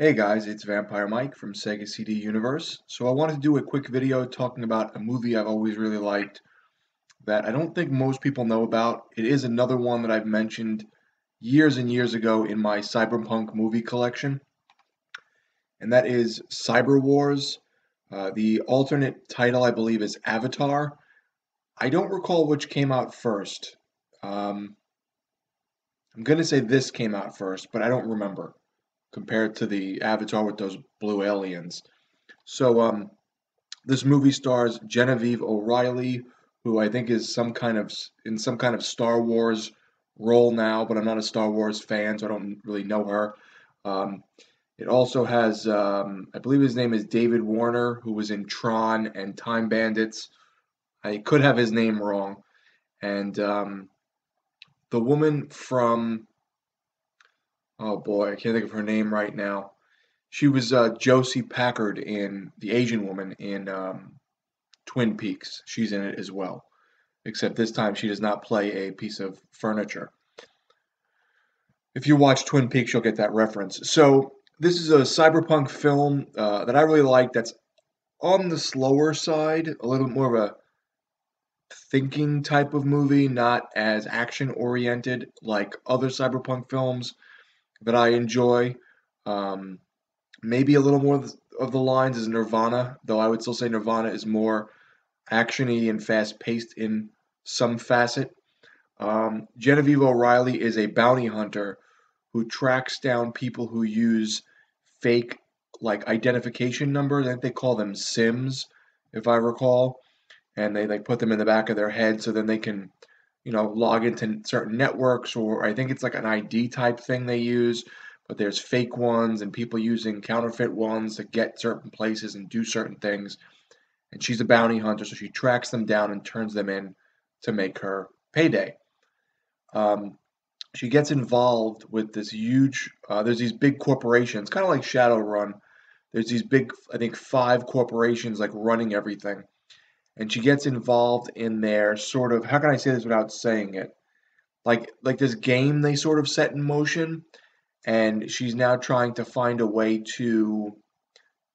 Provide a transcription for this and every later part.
Hey guys, it's Vampire Mike from Sega CD Universe. So I wanted to do a quick video talking about a movie I've always really liked that I don't think most people know about. It is another one that I've mentioned years and years ago in my Cyberpunk movie collection, and that is Cyber Wars. The alternate title, I believe, is Avatar. I don't recall which came out first. Um, I'm going to say this came out first, but I don't remember compared to the Avatar with those blue aliens. So, this movie stars Genevieve O'Reilly, who I think is in some kind of Star Wars role now, but I'm not a Star Wars fan, so I don't really know her. Um, it also has, I believe his name is David Warner, who was in Tron and Time Bandits. I could have his name wrong. And the woman from, oh boy, I can't think of her name right now. She was Josie Packard in The Asian Woman in Twin Peaks. She's in it as well, except this time she does not play a piece of furniture. If you watch Twin Peaks, you'll get that reference. So this is a cyberpunk film that I really like. That's on the slower side, a little more of a thinking type of movie, not as action oriented like other cyberpunk films that I enjoy. Um, Maybe a little more of the lines is Nirvana, though I would still say Nirvana is more actiony and fast paced in some facet. Genevieve O'Reilly is a bounty hunter who tracks down people who use fake like identification numbers. I think they call them Sims, if I recall, and they like put them in the back of their head so then they can, log into certain networks, or I think it's like an ID type thing they use. But there's fake ones and people using counterfeit ones to get certain places and do certain things. And she's a bounty hunter, so she tracks them down and turns them in to make her payday. Um, she gets involved with this huge. There's these big corporations, kind of like Shadowrun. There's these big, I think, five corporations like running everything, and she gets involved in their sort of. How can I say this without saying it? Like this game they sort of set in motion, and she's now trying to find a way to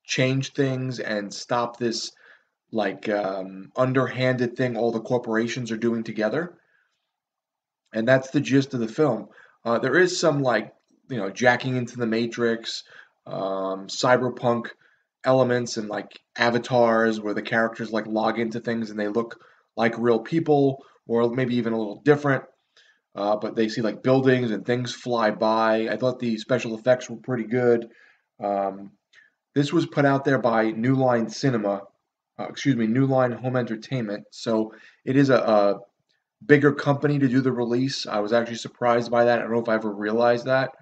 change things and stop this underhanded thing all the corporations are doing together, and that's the gist of the film. There is some jacking into the Matrix, cyberpunk elements, and like avatars where the characters like log into things and they look like real people, or maybe even a little different. But they see like buildings and things fly by. I thought the special effects were pretty good. Um, this was put out there by New Line Cinema, New Line Home Entertainment. So it is a bigger company to do the release. I was actually surprised by that. I don't know if I ever realized that.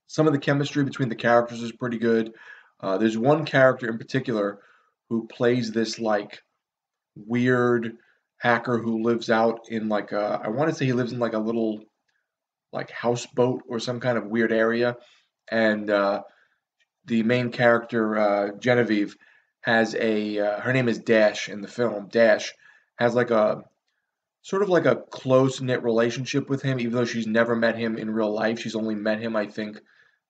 Some of the chemistry between the characters is pretty good. There's one character in particular who plays this like weird hacker who lives out in like I want to say he lives in like a little like houseboat or some kind of weird area, and the main character Genevieve has a her name is Dash in the film. Dash has like a sort of like a close knit relationship with him, even though she's never met him in real life. She's only met him, I think,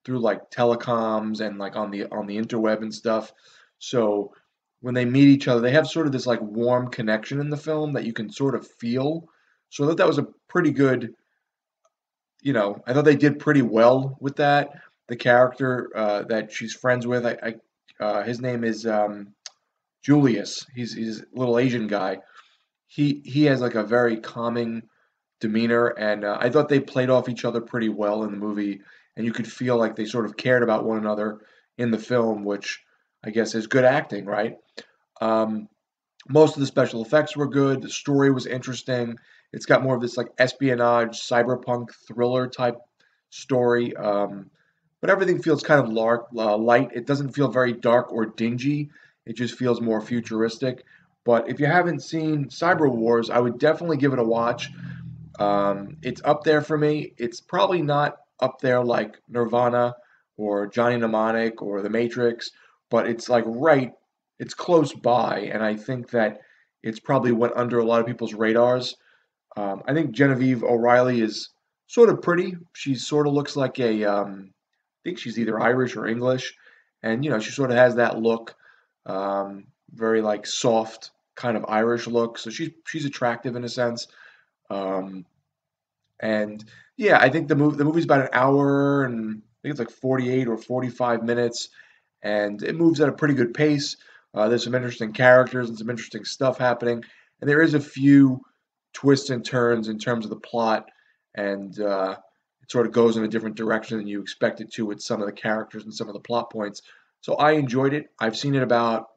through like telecoms and like on the interweb and stuff. So when they meet each other, they have sort of this like warm connection in the film that you can sort of feel. So I thought that was a pretty good, I thought they did pretty well with that. The character that she's friends with, his name is Julius. He's a little Asian guy. He has like a very calming demeanor, and I thought they played off each other pretty well in the movie, and you could feel like they sort of cared about one another in the film, which I guess is good acting, right? Um, most of the special effects were good. The story was interesting. It's got more of this like espionage, cyberpunk thriller type story, but everything feels kind of light. It doesn't feel very dark or dingy. It just feels more futuristic. But if you haven't seen Cyber Wars, I would definitely give it a watch. It's up there for me. It's probably not up there like Nirvana or Johnny Mnemonic or The Matrix, but it's like right, it's close by, and I think that it's probably went under a lot of people's radars. I think Genevieve O'Reilly is sort of pretty. She sort of looks like a think she's either Irish or English, and she sort of has that look, very like soft kind of Irish look. So she's attractive in a sense. Um, and yeah, I think the movie's about an hour and I think it's like 48 or 45 minutes, and it moves at a pretty good pace. There's some interesting characters and some interesting stuff happening, and there is a few twists and turns in terms of the plot, and it sort of goes in a different direction than you expect it to with some of the characters and some of the plot points. So I enjoyed it. I've seen it about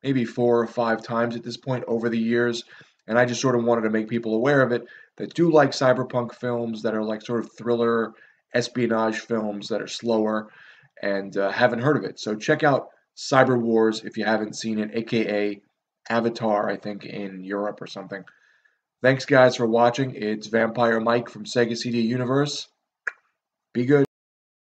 maybe 4 or 5 times at this point over the years, and I just sort of wanted to make people aware of it that do like cyberpunk films that are like sort of thriller espionage films that are slower and haven't heard of it. So check out Cyber Wars if you haven't seen it, aka Avatar, I think, in Europe or something. Thanks, guys, for watching. It's Vampire Mike from Sega CD Universe. Be good.